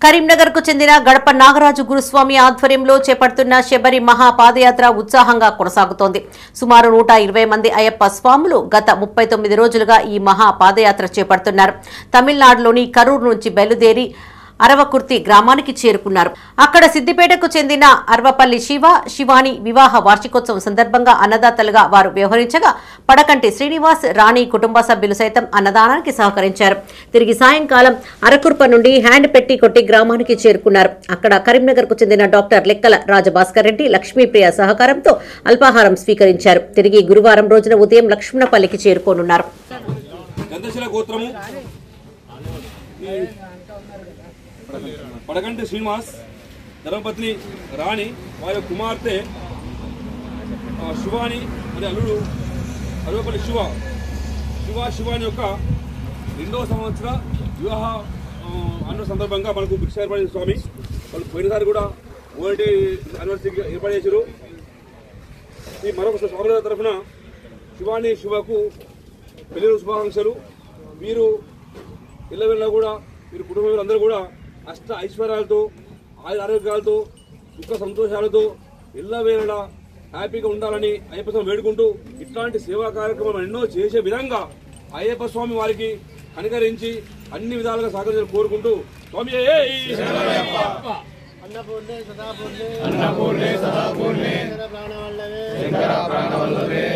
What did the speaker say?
కరీంనగర్ కు చెందిన గడప నాగరాజు గురుస్వామి ఆధ్వర్యంలో చేపడుతున్న శబరి మహాపాదయాత్ర ఉత్సాహంగా కొనసాగుతోంది. సుమారు 120 మంది అయ్యప్ప స్వాములు గత 39 రోజులుగా ఈ మహాపాదయాత్ర చేపడుతున్నారు. తమిళనాడులోని కరూర్ నుంచి బయలుదేరి అరవకుర్తి గ్రామానికి చేరుకున్నారు. అక్కడ సిద్దిపేటకు చెందిన అర్వపల్లి శివాని వివాహ వార్షికోత్సవం సందర్భంగా అన్నదాతలుగా వారు వ్యవహరించగా పడకంటి శ్రీనివాస్, రాణి కుటుంబ సభ్యులు సైతం అన్నదానానికి సహకరించారు. తిరిగి సాయంకాలం అరకుర్ప నుండి హ్యాండ్ పెట్టి కొట్టి గ్రామానికి చేరుకున్నారు. అక్కడ కరీంనగర్ కు చెందిన డాక్టర్ లెక్కల రాజభాస్కర్ రెడ్డి, లక్ష్మీప్రియ సహకారంతో అల్పాహారం స్వీకరించారు. తిరిగి గురువారం రోజున ఉదయం లక్ష్మణపల్లికి చేరుకోనున్నారు. పడకంటి శ్రీనివాస్, ధర్మపత్ని రాణి, వారి కుమార్తె శివాని మరియు అల్లుడు అరవపల్లి శివాని యొక్క 2వ సంవత్సర వివాహ అన్న సందర్భంగా మనకు భిక్ష ఏర్పడే స్వామి వాళ్ళు పోయినసారి కూడా 1 యానివర్సరీకి ఏర్పాటు చేశారు. ఈ మరొక స్వామి తరఫున శివాని శివకు పెళ్లి శుభాకాంక్షలు. మీరు ఇళ్ళ కూడా మీరు కుటుంబ అందరూ కూడా అష్ట ఐశ్వర్యాలతో, ఆరోగ్యాలతో, సుఖ సంతోషాలతో ఎల్లవేళలా హ్యాపీగా ఉండాలని అయ్యప్ప స్వామి వేడుకుంటూ ఇట్లాంటి సేవా కార్యక్రమాలు ఎన్నో చేసే విధంగా అయ్యప్ప స్వామి వారికి కనికరించి అన్ని విధాలుగా సహకరించాలని కోరుకుంటూ స్వామి ప్రాణవల్లవే